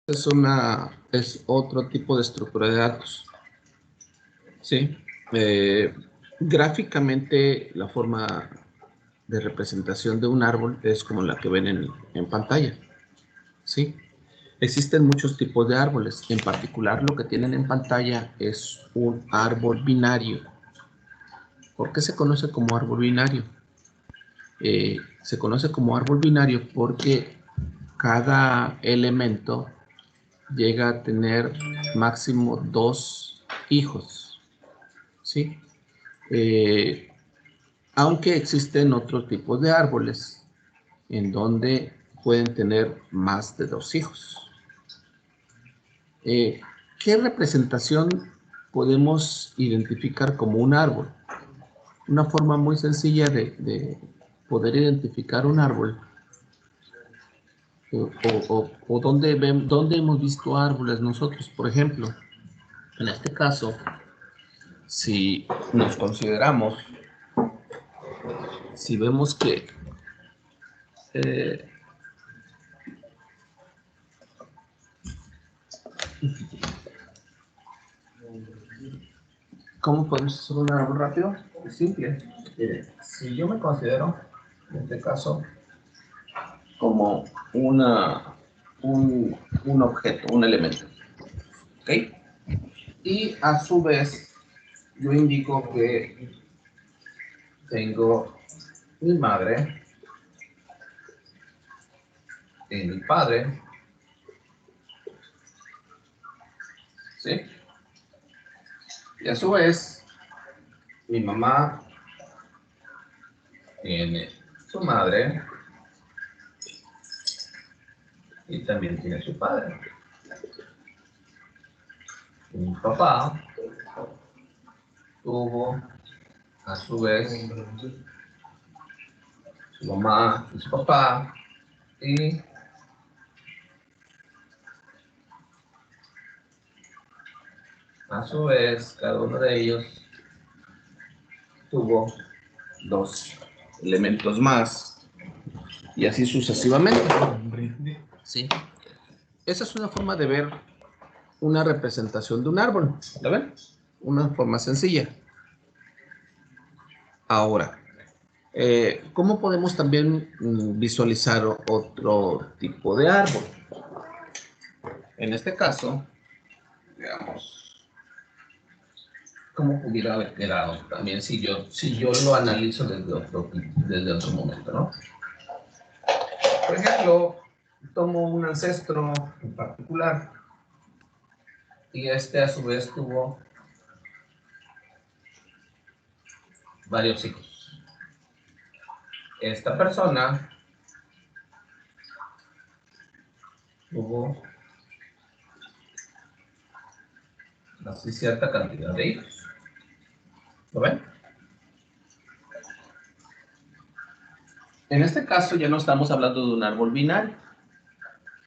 Es otro tipo de estructura de datos. ¿Sí? Gráficamente, la forma de representación de un árbol es como la que ven en pantalla. ¿Sí? Existen muchos tipos de árboles. En particular, lo que tienen en pantalla es un árbol binario. ¿Por qué se conoce como árbol binario? Se conoce como árbol binario porque cada elemento llega a tener máximo 2 hijos, ¿sí? Aunque existen otros tipos de árboles en donde pueden tener más de 2 hijos. ¿Qué representación podemos identificar como un árbol? Una forma muy sencilla de poder identificar un árbol o dónde hemos visto árboles nosotros, por ejemplo. En este caso, si nos consideramos, si vemos que ¿cómo podemos hacer un árbol rápido? Es simple. Si yo me considero, en este caso, como un objeto, un elemento, ¿ok? Y a su vez, yo indico que tengo mi madre y mi padre, ¿sí? Y a su vez, mi mamá tiene su madre y también tiene su padre. Y mi papá tuvo, a su vez, su mamá y su papá, y a su vez, cada uno de ellos tuvo 2 elementos más, y así sucesivamente. ¿Sí? Esa es una forma de ver una representación de un árbol, ¿la ven? Una forma sencilla. Ahora, ¿cómo podemos también visualizar otro tipo de árbol? En este caso, digamos, ¿cómo pudiera haber quedado también si yo lo analizo desde otro momento, ¿no? Por ejemplo, tomo un ancestro en particular y este a su vez tuvo varios hijos. Esta persona tuvo así cierta cantidad de hijos. ¿Lo ven? En este caso ya no estamos hablando de un árbol binario,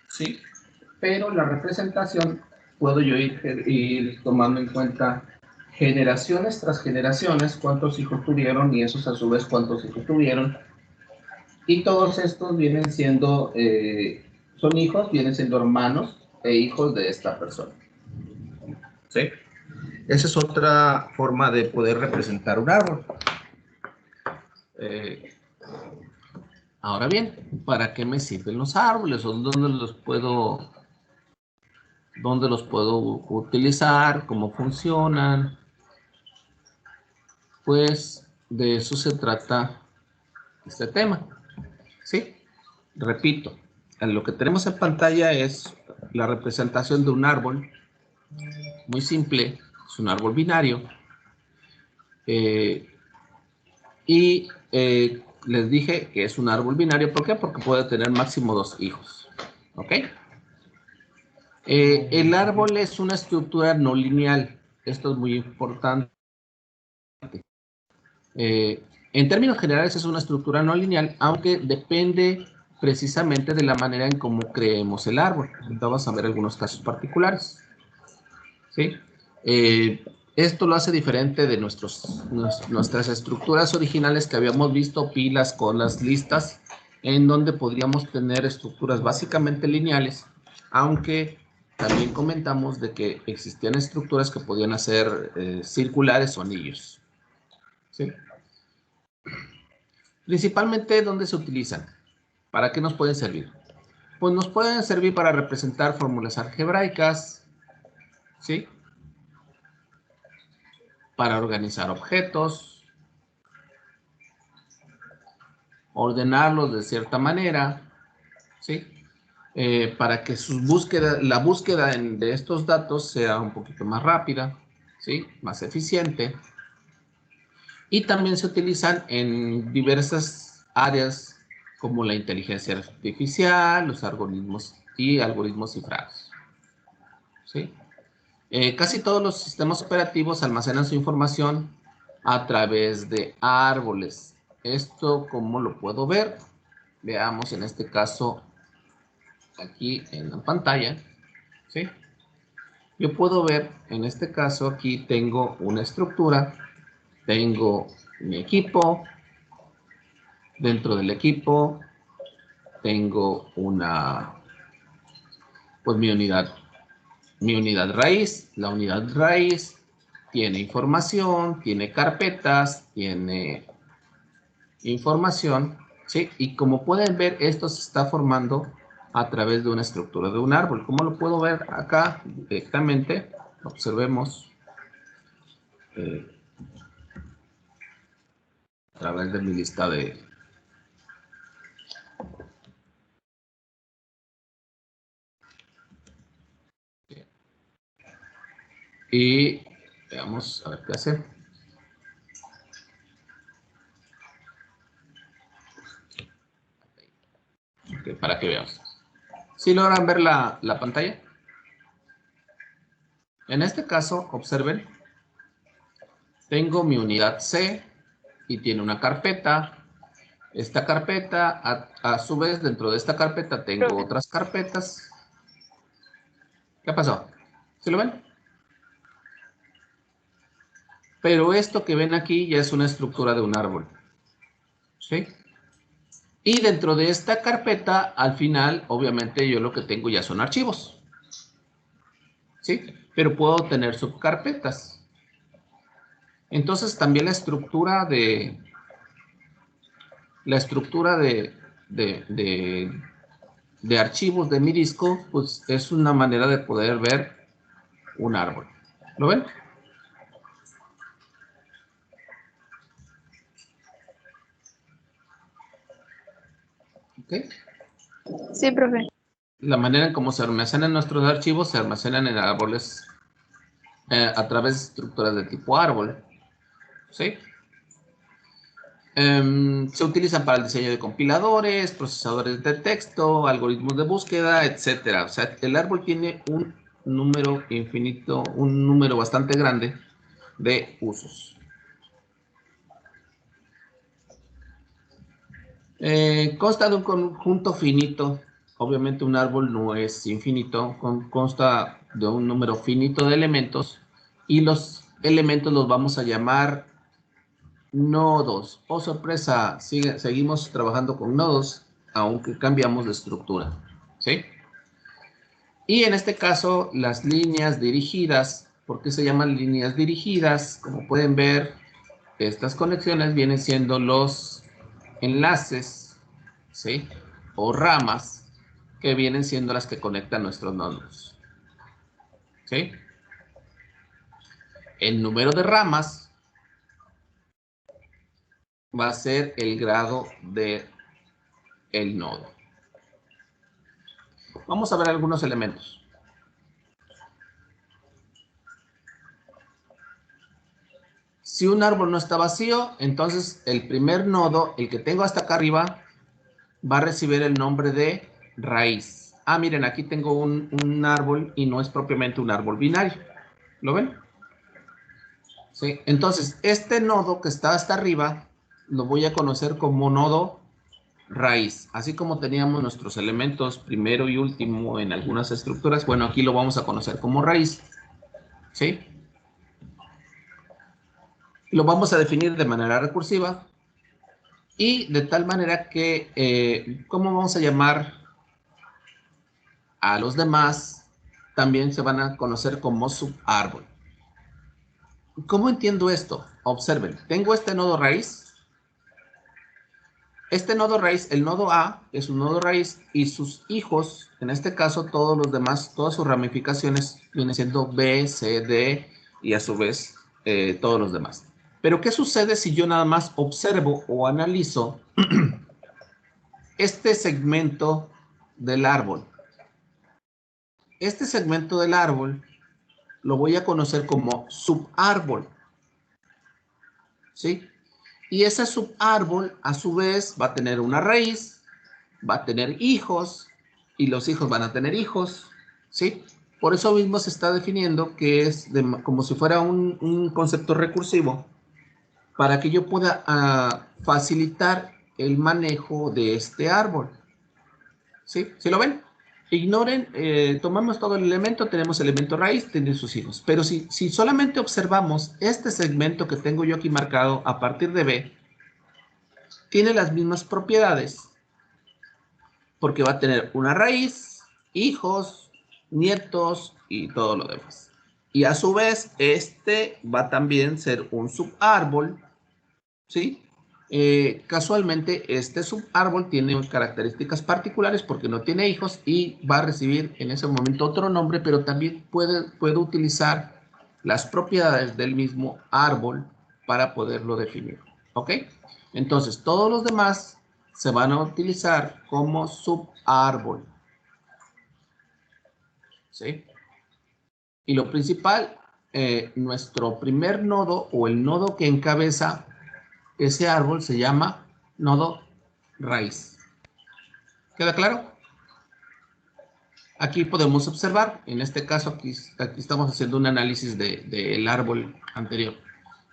¿sí? Pero la representación puedo yo ir tomando en cuenta generaciones tras generaciones, cuántos hijos tuvieron y esos a su vez cuántos hijos tuvieron. Y todos estos vienen siendo, son hijos, vienen siendo hermanos e hijos de esta persona. ¿Sí? Esa es otra forma de poder representar un árbol. Ahora bien, ¿para qué me sirven los árboles? ¿O dónde los puedo utilizar? ¿Cómo funcionan? Pues de eso se trata este tema. ¿Sí? Repito, lo que tenemos en pantalla es la representación de un árbol muy simple, es un árbol binario. Les dije que es un árbol binario, ¿por qué? Porque puede tener máximo 2 hijos. ¿Ok? El árbol es una estructura no lineal. Esto es muy importante. En términos generales es una estructura no lineal, aunque depende precisamente de la manera en cómo creemos el árbol. Ahorita vamos a ver algunos casos particulares. ¿Sí? Esto lo hace diferente de nuestras estructuras originales que habíamos visto, pilas, colas, listas, en donde podríamos tener estructuras básicamente lineales, aunque también comentamos de que existían estructuras que podían ser circulares o anillos. ¿Sí? Principalmente, ¿dónde se utilizan? ¿Para qué nos pueden servir? Pues nos pueden servir para representar fórmulas algebraicas, ¿sí? Para organizar objetos, ordenarlos de cierta manera, ¿sí? Para que la búsqueda de estos datos sea un poquito más rápida, ¿sí? Más eficiente. Y también se utilizan en diversas áreas como la inteligencia artificial, los algoritmos y algoritmos cifrados, ¿sí? Casi todos los sistemas operativos almacenan su información a través de árboles. Esto, ¿cómo lo puedo ver? Veamos en este caso aquí en la pantalla, ¿sí? Yo puedo ver, en este caso aquí tengo una estructura, tengo mi equipo, dentro del equipo tengo pues mi unidad raíz. La unidad raíz tiene información, tiene carpetas, tiene información, ¿sí? Y como pueden ver, esto se está formando a través de una estructura de un árbol. ¿Cómo lo puedo ver acá directamente? Observemos a través de mi lista de... Y veamos a ver qué hace. Okay, para que veamos. ¿Sí logran ver la pantalla? En este caso, observen, tengo mi unidad C y tiene una carpeta. Esta carpeta, a su vez, dentro de esta carpeta tengo otras carpetas. ¿Qué pasó? ¿Sí lo ven? Pero esto que ven aquí ya es una estructura de un árbol. ¿Sí? Y dentro de esta carpeta, al final, obviamente yo lo que tengo ya son archivos. ¿Sí? Pero puedo tener subcarpetas. Entonces también la estructura de archivos de mi disco, pues es una manera de poder ver un árbol. ¿Lo ven? ¿Ok? Sí, profe. La manera en cómo se almacenan nuestros archivos se almacenan en árboles a través de estructuras de tipo árbol. ¿Sí? Se utilizan para el diseño de compiladores, procesadores de texto, algoritmos de búsqueda, etcétera. O sea, el árbol tiene un número infinito, un número bastante grande de usos. Consta de un conjunto finito. Obviamente un árbol no es infinito, consta de un número finito de elementos y los elementos los vamos a llamar nodos. Oh, sorpresa, seguimos trabajando con nodos, aunque cambiamos de estructura. ¿Sí? Y en este caso, las líneas dirigidas, ¿por qué se llaman líneas dirigidas? Como pueden ver, estas conexiones vienen siendo los enlaces, ¿sí? O ramas, que vienen siendo las que conectan nuestros nodos. ¿Sí? El número de ramas va a ser el grado del nodo. Vamos a ver algunos elementos. Si un árbol no está vacío, entonces el primer nodo, el que tengo hasta acá arriba, va a recibir el nombre de raíz. Ah, miren, aquí tengo un árbol y no es propiamente un árbol binario. ¿Lo ven? ¿Sí? Entonces, este nodo que está hasta arriba, lo voy a conocer como nodo raíz. Así como teníamos nuestros elementos primero y último en algunas estructuras, bueno, aquí lo vamos a conocer como raíz. ¿Sí? Lo vamos a definir de manera recursiva y de tal manera que, ¿cómo vamos a llamar a los demás también se van a conocer como subárbol. ¿Cómo entiendo esto? Observen, tengo este nodo raíz. Este nodo raíz, el nodo A, es un nodo raíz y sus hijos, en este caso todos los demás, todas sus ramificaciones vienen siendo B, C, D y a su vez todos los demás. Pero ¿qué sucede si yo nada más observo o analizo este segmento del árbol? Este segmento del árbol lo voy a conocer como subárbol, ¿sí? Y ese subárbol, a su vez, va a tener una raíz, va a tener hijos, y los hijos van a tener hijos, ¿sí? Por eso mismo se está definiendo que es como si fuera un concepto recursivo, para que yo pueda facilitar el manejo de este árbol, ¿sí? ¿Sí lo ven? Ignoren, tomamos todo el elemento, tenemos elemento raíz, tiene sus hijos. Pero si solamente observamos este segmento que tengo yo aquí marcado a partir de B, tiene las mismas propiedades, porque va a tener una raíz, hijos, nietos y todo lo demás. Y a su vez, este va a también ser un subárbol, ¿sí? Casualmente, este subárbol tiene características particulares porque no tiene hijos y va a recibir en ese momento otro nombre, pero también puede utilizar las propiedades del mismo árbol para poderlo definir, ¿ok? Entonces, todos los demás se van a utilizar como subárbol, ¿sí? Y lo principal, nuestro primer nodo o el nodo que encabeza ese árbol se llama nodo raíz. ¿Queda claro? Aquí podemos observar, en este caso aquí estamos haciendo un análisis del árbol anterior.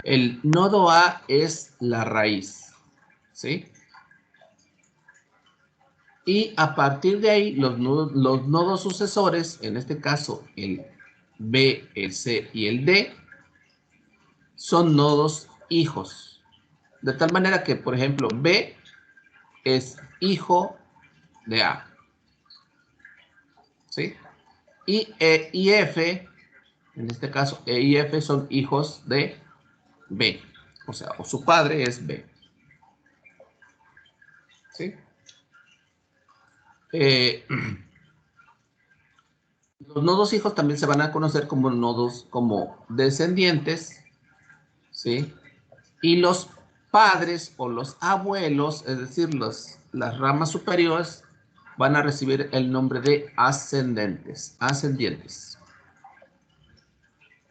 El nodo A es la raíz, ¿sí? Y a partir de ahí, los nodos sucesores, en este caso el B, el C y el D, son nodos hijos. De tal manera que, por ejemplo, B es hijo de A, ¿sí? Y E y F, en este caso E y F son hijos de B. O sea, o su padre es B, ¿sí? Los nodos hijos también se van a conocer como nodos como descendientes, ¿sí? Y los padres o los abuelos, es decir, las ramas superiores, van a recibir el nombre de ascendientes.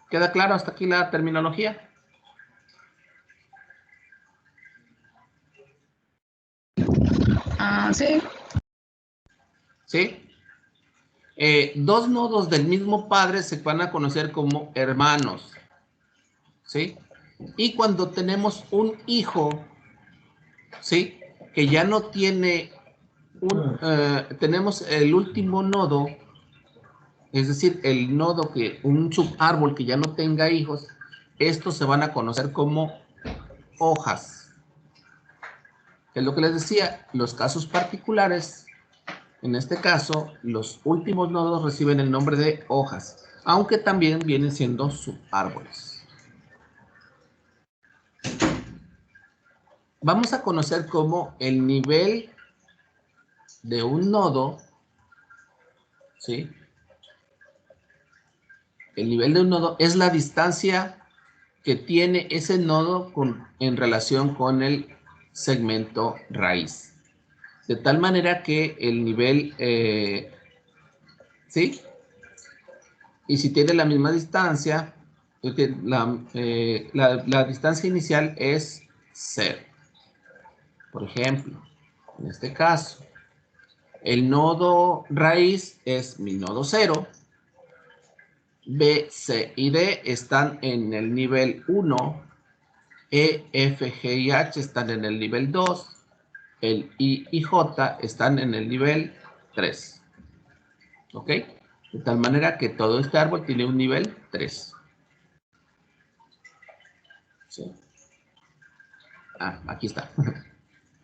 ¿Queda claro hasta aquí la terminología? Sí. ¿Sí? Dos nodos del mismo padre se van a conocer como hermanos, ¿sí? Y cuando tenemos un hijo, ¿sí? Que ya no tiene tenemos el último nodo, es decir, el nodo un subárbol que ya no tenga hijos, estos se van a conocer como hojas. Es lo que les decía, los casos particulares, en este caso, los últimos nodos reciben el nombre de hojas, aunque también vienen siendo subárboles. Vamos a conocer cómo el nivel de un nodo, ¿sí? El nivel de un nodo es la distancia que tiene ese nodo en relación con el segmento raíz. De tal manera que el nivel, ¿sí? Y si tiene la misma distancia, la distancia inicial es 0. Por ejemplo, en este caso, el nodo raíz es mi nodo 0. B, C y D están en el nivel 1. E, F, G y H están en el nivel 2. El I y J están en el nivel 3. ¿Ok? De tal manera que todo este árbol tiene un nivel 3. ¿Sí? Aquí está.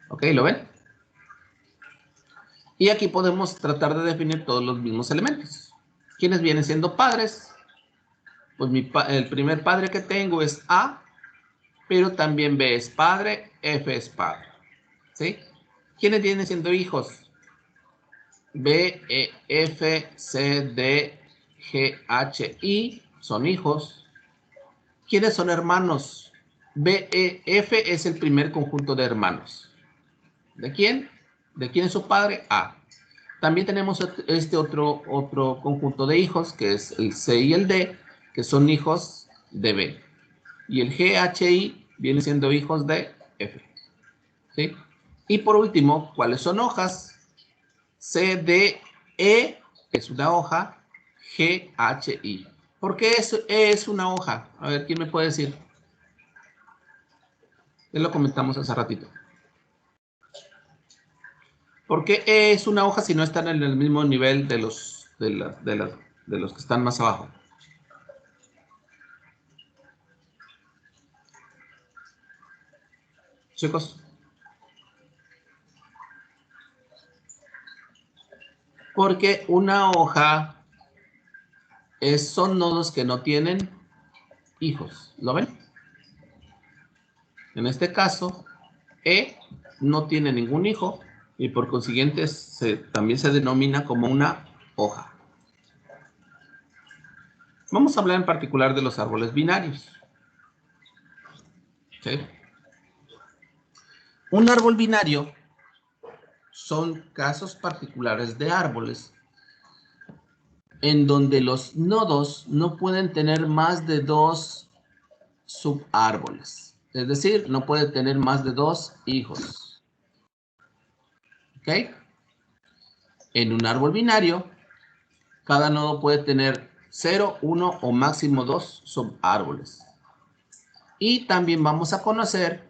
¿Ok? ¿Lo ven? Y aquí podemos tratar de definir todos los mismos elementos. ¿Quiénes vienen siendo padres? Pues el primer padre que tengo es A, pero también B es padre, F es padre. ¿Sí? ¿Quiénes vienen siendo hijos? B, E, F, C, D, G, H, I son hijos. ¿Quiénes son hermanos? B, E, F es el primer conjunto de hermanos. ¿De quién? ¿De quién es su padre? A. También tenemos este otro conjunto de hijos, que es el C y el D, que son hijos de B. Y el G, H, I vienen siendo hijos de F. ¿Sí? Y por último, ¿cuáles son hojas? C, D, E es una hoja, G, H, I. ¿Por qué E es una hoja? A ver, ¿quién me puede decir? Ya lo comentamos hace ratito. ¿Por qué E es una hoja si no están en el mismo nivel de los que están más abajo? Chicos. Porque una hoja son nodos que no tienen hijos. ¿Lo ven? En este caso, E no tiene ningún hijo y por consiguiente también se denomina como una hoja. Vamos a hablar en particular de los árboles binarios. ¿Sí? Un árbol binario son casos particulares de árboles en donde los nodos no pueden tener más de 2 subárboles. Es decir, no puede tener más de 2 hijos. ¿Ok? En un árbol binario, cada nodo puede tener 0, 1 o máximo 2 subárboles. Y también vamos a conocer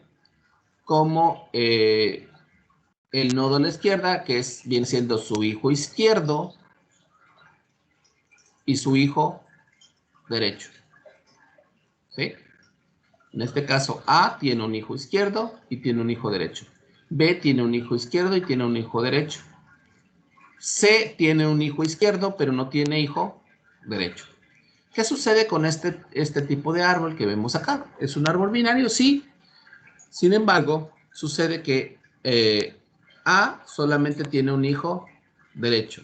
como el nodo a la izquierda, que viene siendo su hijo izquierdo y su hijo derecho. ¿Sí? En este caso, A tiene un hijo izquierdo y tiene un hijo derecho. B tiene un hijo izquierdo y tiene un hijo derecho. C tiene un hijo izquierdo, pero no tiene hijo derecho. ¿Qué sucede con este tipo de árbol que vemos acá? ¿Es un árbol binario? Sí. Sin embargo, sucede que A solamente tiene un hijo derecho.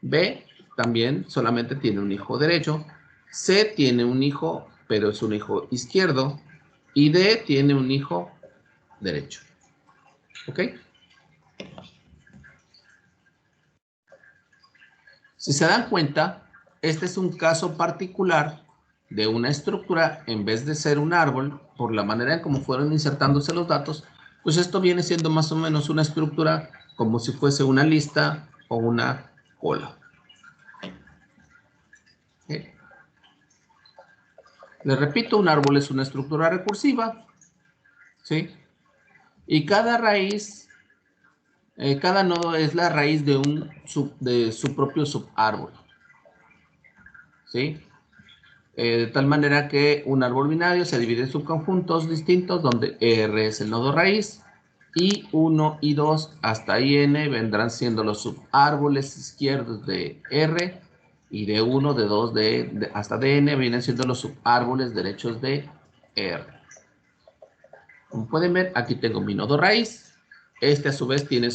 B también solamente tiene un hijo derecho. C tiene un hijo, pero es un hijo izquierdo. Y D tiene un hijo derecho. ¿Ok? Si se dan cuenta, este es un caso particular de una estructura, en vez de ser un árbol, por la manera en cómo fueron insertándose los datos, pues esto viene siendo más o menos una estructura como si fuese una lista o una cola. ¿Sí? Les repito, un árbol es una estructura recursiva, ¿sí? Y cada raíz, cada nodo es la raíz de su propio subárbol, ¿sí? De tal manera que un árbol binario se divide en subconjuntos distintos donde R es el nodo raíz y 1 y 2 hasta IN vendrán siendo los subárboles izquierdos de R y de 1, de 2, hasta DN vienen siendo los subárboles derechos de R. Como pueden ver, aquí tengo mi nodo raíz. Este a su vez tiene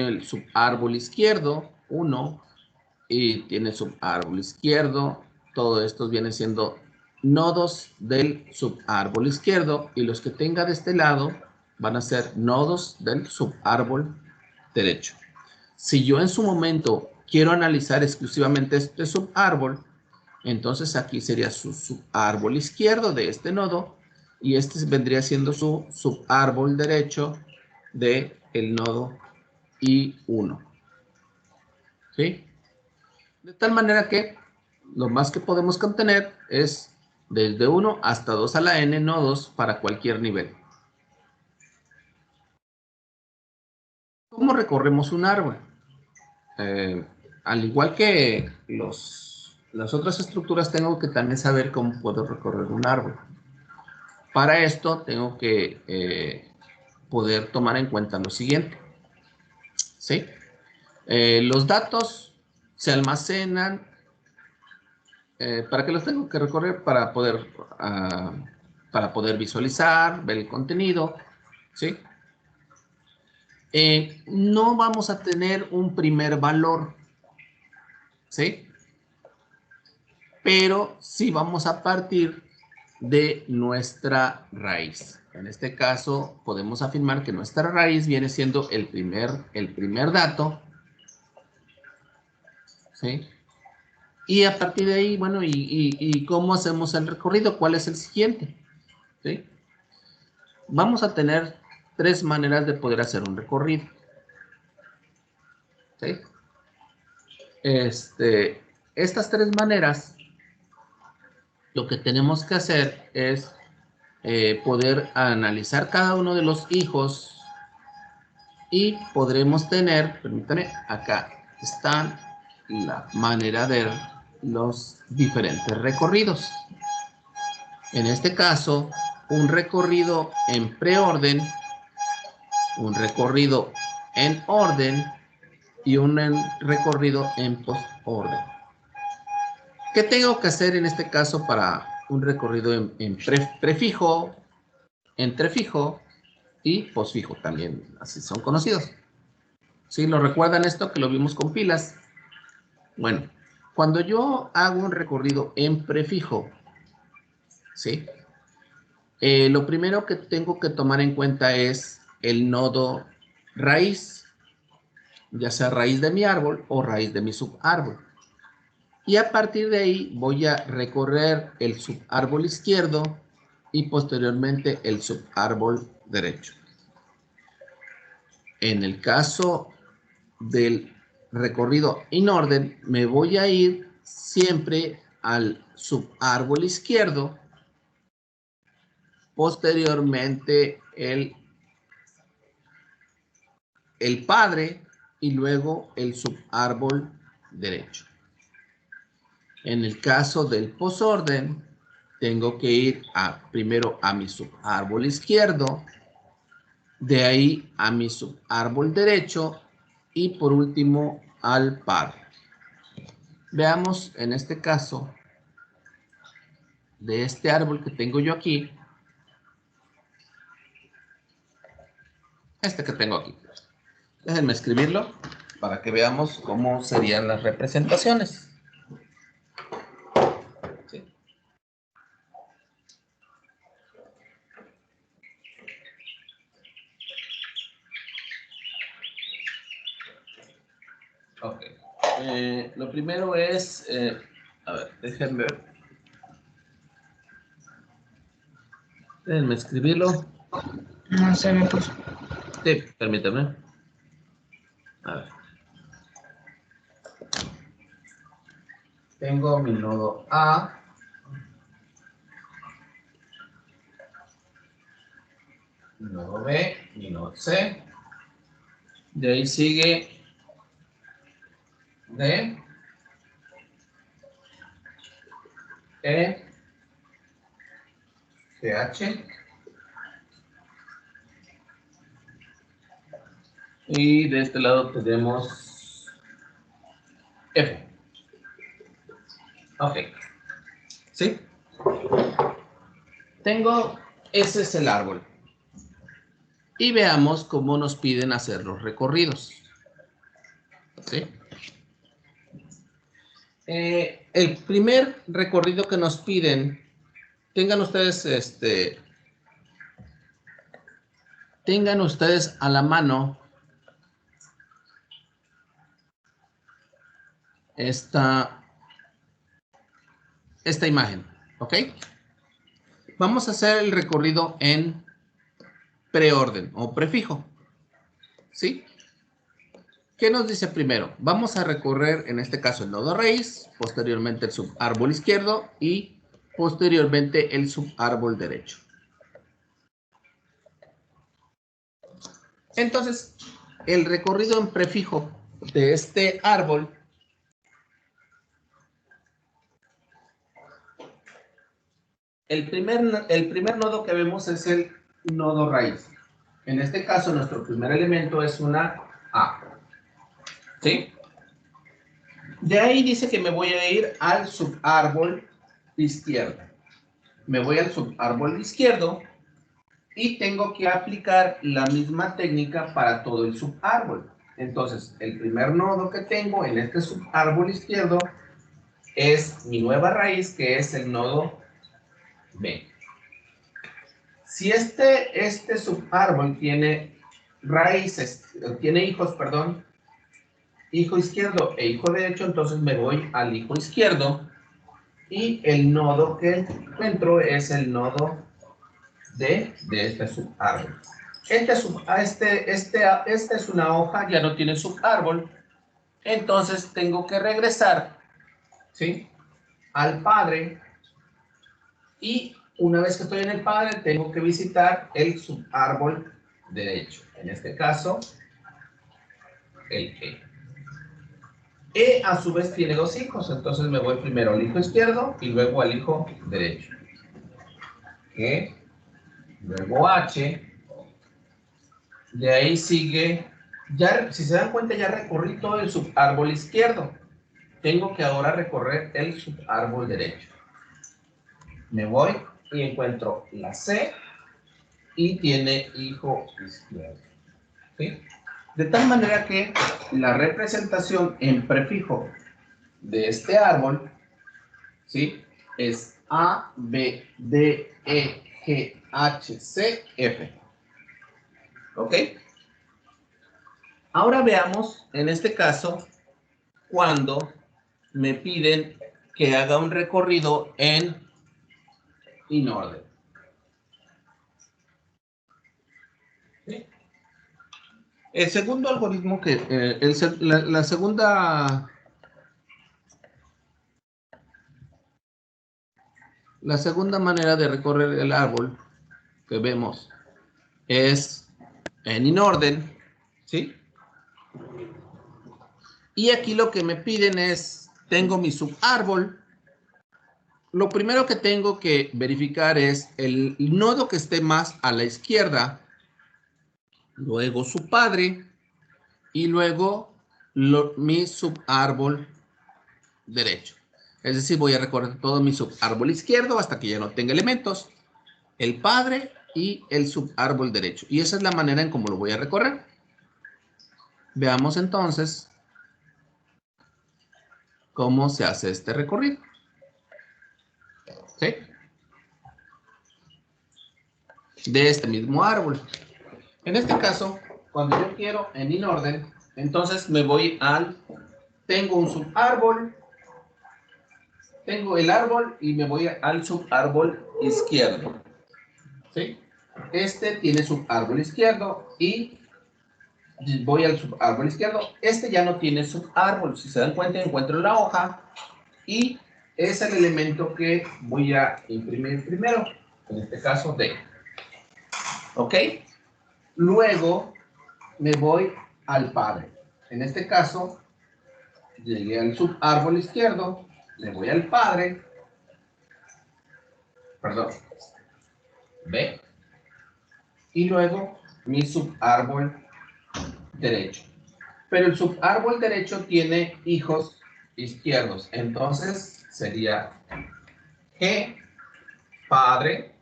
el subárbol izquierdo, 1, y tiene subárbol izquierdo. Todo esto viene siendo nodos del subárbol izquierdo y los que tenga de este lado van a ser nodos del subárbol derecho. Si yo en su momento quiero analizar exclusivamente este subárbol, entonces aquí sería su subárbol izquierdo de este nodo y este vendría siendo su subárbol derecho del nodo I1. ¿Sí? De tal manera que lo más que podemos contener es desde 1 hasta 2 a la n nodos para cualquier nivel. ¿Cómo recorremos un árbol? Al igual que las otras estructuras, tengo que también saber cómo puedo recorrer un árbol. Para esto tengo que poder tomar en cuenta lo siguiente. ¿Sí? Los datos se almacenan ¿Para qué los tengo que recorrer? Para poder visualizar, ver el contenido, ¿sí? No vamos a tener un primer valor, ¿sí? Pero sí vamos a partir de nuestra raíz. En este caso, podemos afirmar que nuestra raíz viene siendo el primer dato, ¿sí? Y a partir de ahí, bueno, ¿y cómo hacemos el recorrido? ¿Cuál es el siguiente? ¿Sí? Vamos a tener 3 maneras de poder hacer un recorrido. ¿Sí? Estas 3 maneras, lo que tenemos que hacer es poder analizar cada uno de los hijos y podremos tener, permítanme, acá están la manera de ver los diferentes recorridos. En este caso, un recorrido en preorden, un recorrido en orden y un recorrido en postorden. ¿Qué tengo que hacer en este caso para un recorrido en prefijo, entrefijo y posfijo? También así son conocidos. ¿Sí? ¿Lo recuerdan esto que lo vimos con pilas? Bueno, cuando yo hago un recorrido en prefijo, ¿sí? Lo primero que tengo que tomar en cuenta es el nodo raíz, ya sea raíz de mi árbol o raíz de mi subárbol. Y a partir de ahí voy a recorrer el subárbol izquierdo y posteriormente el subárbol derecho. En el caso del recorrido en orden, me voy a ir siempre al subárbol izquierdo, posteriormente el padre y luego el subárbol derecho. En el caso del posorden, tengo que ir primero a mi subárbol izquierdo, de ahí a mi subárbol derecho y por último al padre. Veamos en este caso de este árbol que tengo yo aquí, este que tengo aquí. Déjenme escribirlo para que veamos cómo serían las representaciones. ¿Sí? Ok. Lo primero es, a ver, déjenme ver. Déjenme escribirlo. No se me puso. Sí, permítame. A ver. Tengo mi nodo A. Mi nodo B, mi nodo C. De ahí sigue D, E, CH. Y de este lado tenemos F. Ok. ¿Sí? Ese es el árbol. Y veamos cómo nos piden hacer los recorridos. ¿Sí? El primer recorrido que nos piden, tengan ustedes a la mano esta imagen, ¿ok? Vamos a hacer el recorrido en preorden o prefijo, ¿sí? ¿Qué nos dice primero? Vamos a recorrer, en este caso, el nodo raíz, posteriormente el subárbol izquierdo y posteriormente el subárbol derecho. Entonces, el recorrido en prefijo de este árbol el primer nodo que vemos es el nodo raíz. En este caso, nuestro primer elemento es una A. ¿Sí? De ahí dice que me voy a ir al subárbol izquierdo. Me voy al subárbol izquierdo y tengo que aplicar la misma técnica para todo el subárbol. Entonces, el primer nodo que tengo en este subárbol izquierdo es mi nueva raíz, que es el nodo B. Si este subárbol tiene raíces, tiene hijos, perdón, hijo izquierdo e hijo derecho, entonces me voy al hijo izquierdo y el nodo que encuentro es el nodo D de este subárbol. Esta es una hoja, ya no tiene subárbol, entonces tengo que regresar, ¿sí?, al padre, y una vez que estoy en el padre tengo que visitar el subárbol derecho, en este caso el E. E a su vez tiene dos hijos, entonces me voy primero al hijo izquierdo y luego al hijo derecho. E, luego H, de ahí sigue, ya, si se dan cuenta ya recorrí todo el subárbol izquierdo, tengo que ahora recorrer el subárbol derecho. Me voy y encuentro la C y tiene hijo izquierdo, ¿sí? De tal manera que la representación en prefijo de este árbol, ¿sí?, es A, B, D, E, G, H, C, F. ¿Ok? Ahora veamos, en este caso, cuando me piden que haga un recorrido en orden. ¿Sí? El segundo algoritmo que, la segunda manera de recorrer el árbol que vemos es en orden, ¿sí? Y aquí lo que me piden es, tengo mi subárbol. Lo primero que tengo que verificar es el nodo que esté más a la izquierda, luego su padre y luego mi subárbol derecho. Es decir, voy a recorrer todo mi subárbol izquierdo hasta que ya no tenga elementos, el padre y el subárbol derecho. Y esa es la manera en cómo lo voy a recorrer. Veamos entonces cómo se hace este recorrido. ¿Sí? De este mismo árbol. En este caso, cuando yo quiero en orden, entonces me voy tengo un subárbol, tengo el árbol y me voy al subárbol izquierdo. ¿Sí? Este tiene subárbol izquierdo y voy al subárbol izquierdo. Este ya no tiene subárbol. Si se dan cuenta, encuentro la hoja y es el elemento que voy a imprimir primero. En este caso, D. ¿Ok? Luego me voy al padre. En este caso, llegué al subárbol izquierdo, le voy al padre, perdón, B, y luego mi subárbol derecho. Pero el subárbol derecho tiene hijos izquierdos, entonces sería G, padre,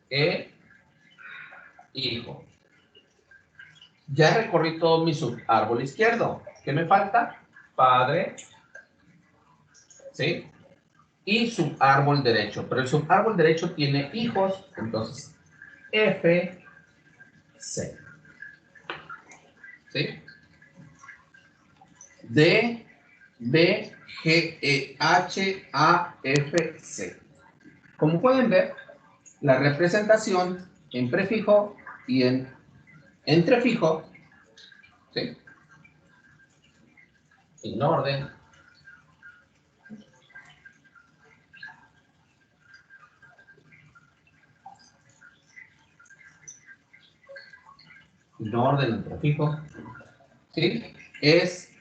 E, hijo. Ya recorrí todo mi subárbol izquierdo. ¿Qué me falta? Padre, ¿sí?, y subárbol derecho. Pero el subárbol derecho tiene hijos, entonces F, C. ¿Sí? D, B, G, E, H, A, F, C. Como pueden ver, la representación en prefijo y en entrefijo, ¿sí?, en orden, en prefijo, ¿sí?, es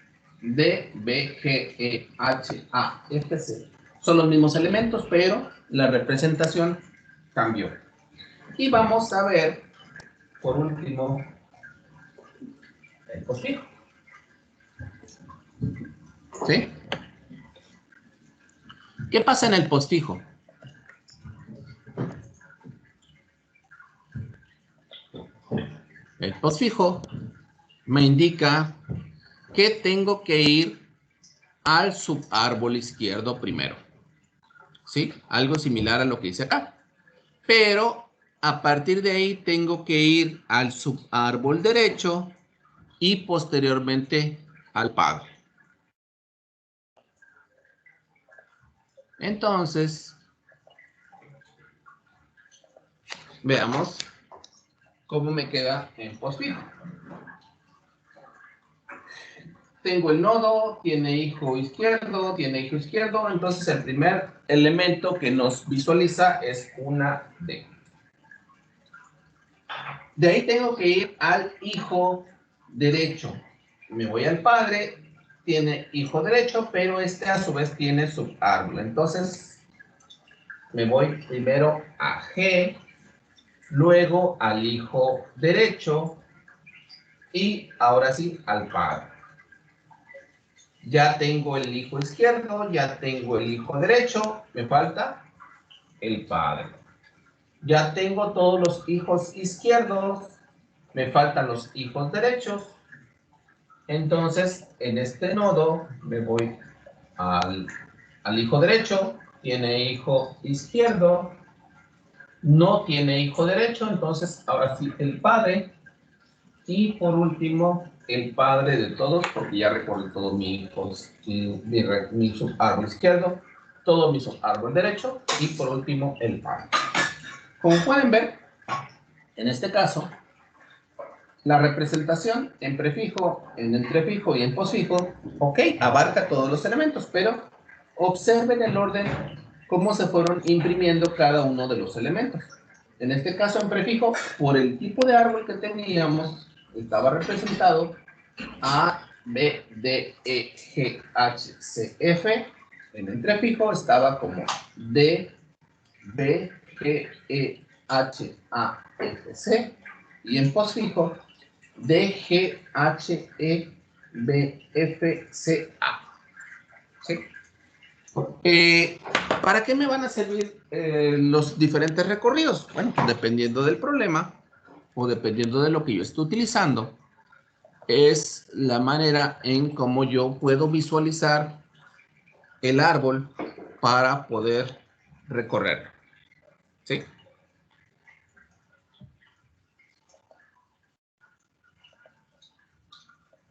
D, B, G, E, H, A, F, C. Son los mismos elementos, pero la representación cambió. Y vamos a ver, por último, el postfijo. ¿Sí? ¿Qué pasa en el postfijo? El postfijo me indica que tengo que ir al subárbol izquierdo primero. ¿Sí? Algo similar a lo que hice acá. Pero a partir de ahí tengo que ir al subárbol derecho y posteriormente al padre. Entonces, veamos cómo me queda en postfijo. Tengo el nodo, tiene hijo izquierdo, entonces el primer elemento que nos visualiza es una D. De ahí tengo que ir al hijo derecho. Me voy al padre, tiene hijo derecho, pero este a su vez tiene subárbol. Entonces, me voy primero a G, luego al hijo derecho y ahora sí al padre. Ya tengo el hijo izquierdo, ya tengo el hijo derecho, me falta el padre. Ya tengo todos los hijos izquierdos, me faltan los hijos derechos. Entonces, en este nodo me voy al hijo derecho, tiene hijo izquierdo, no tiene hijo derecho, entonces ahora sí el padre. Y por último, el padre de todos, porque ya recorrí todo mi subárbol izquierdo, todo mi subárbol derecho, y por último, el padre. Como pueden ver, en este caso, la representación en prefijo, en entrefijo y en posfijo, ok, abarca todos los elementos, pero observen el orden, cómo se fueron imprimiendo cada uno de los elementos. En este caso, en prefijo, por el tipo de árbol que teníamos, estaba representado A, B, D, E, G, H, C, F. En entrefijo estaba como D, B, G, E, H, A, F, C. Y en posfijo, D, G, H, E, B, F, C, A. ¿Sí? ¿Para qué me van a servir los diferentes recorridos? Bueno, dependiendo del problema o dependiendo de lo que yo esté utilizando, es la manera en cómo yo puedo visualizar el árbol para poder recorrerlo. ¿Sí?